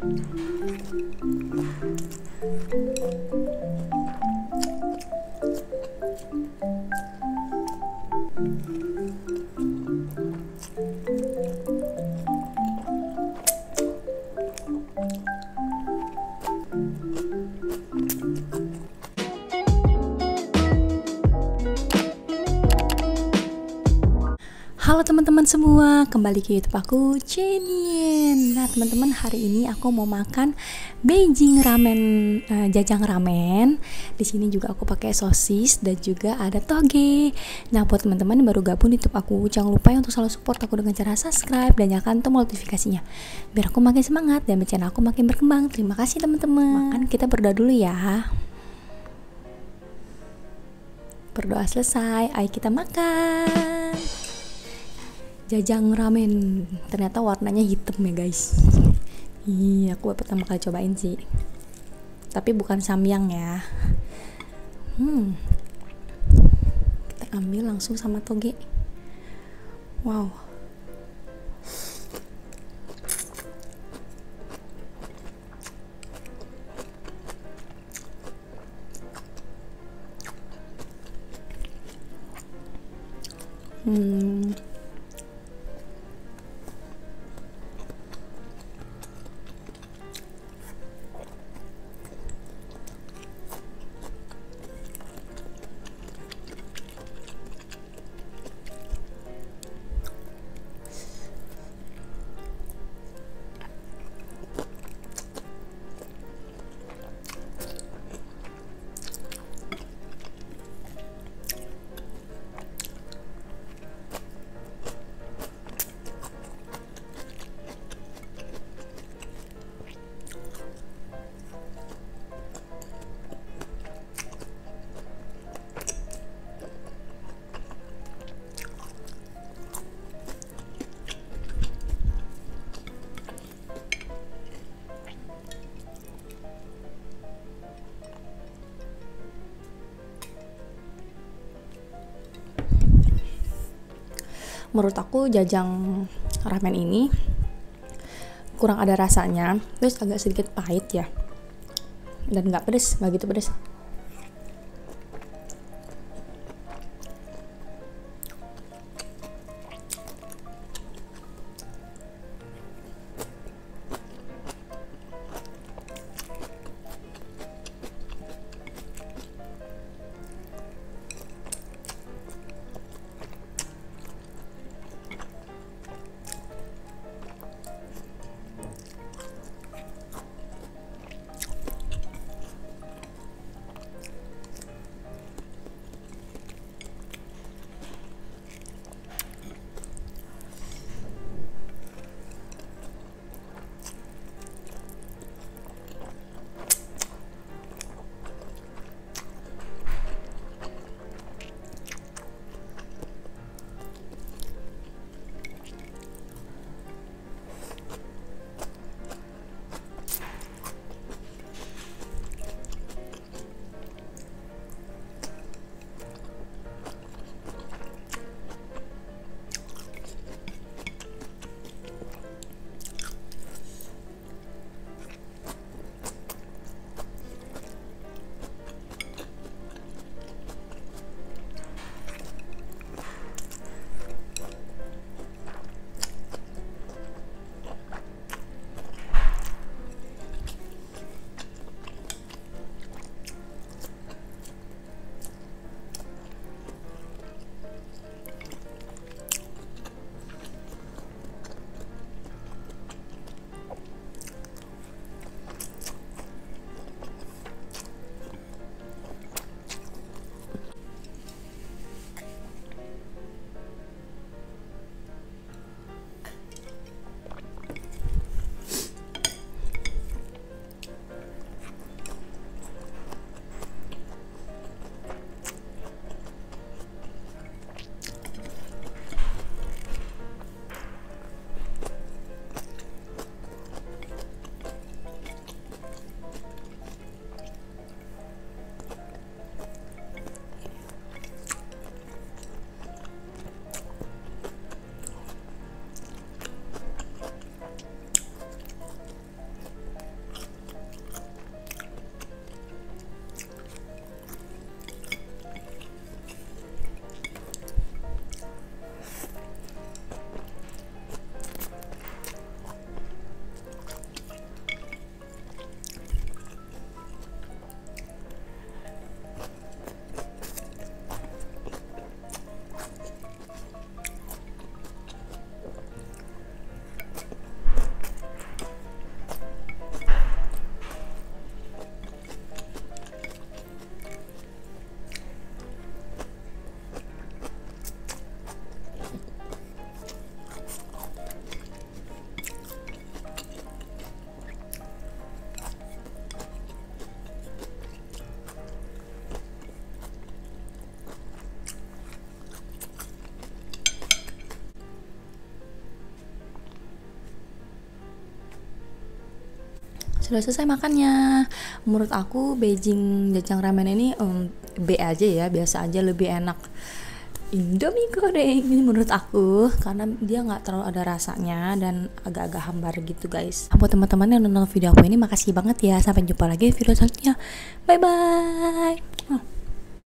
Halo teman-teman semua, kembali ke YouTube aku, Jenien. Nah teman-teman, hari ini aku mau makan Beijing ramen, jajang ramen. Di sini juga aku pakai sosis dan juga ada toge. Nah buat teman-teman yang baru gabung di YouTube aku, jangan lupa ya untuk selalu support aku dengan cara subscribe dan nyalakan tombol notifikasinya, biar aku makin semangat dan channel aku makin berkembang. Terima kasih teman-teman. Makan, kita berdoa dulu ya. Berdoa selesai, ayo kita makan. Jajang ramen, ternyata warnanya hitam ya guys. Iya, aku pertama kali cobain sih, tapi bukan samyang ya. Kita ambil langsung sama toge. Wow. Menurut aku jajang ramen ini kurang ada rasanya, terus agak sedikit pahit ya, dan nggak pedes, nggak gitu pedes. sudah selesai makannya. Menurut aku Beijing jajang ramen ini B aja ya, biasa aja, lebih enak Indomie goreng ini menurut aku, karena dia nggak terlalu ada rasanya dan agak-agak hambar gitu guys. Buat teman-teman yang nonton video aku ini, makasih banget ya. Sampai jumpa lagi di video selanjutnya. Bye bye.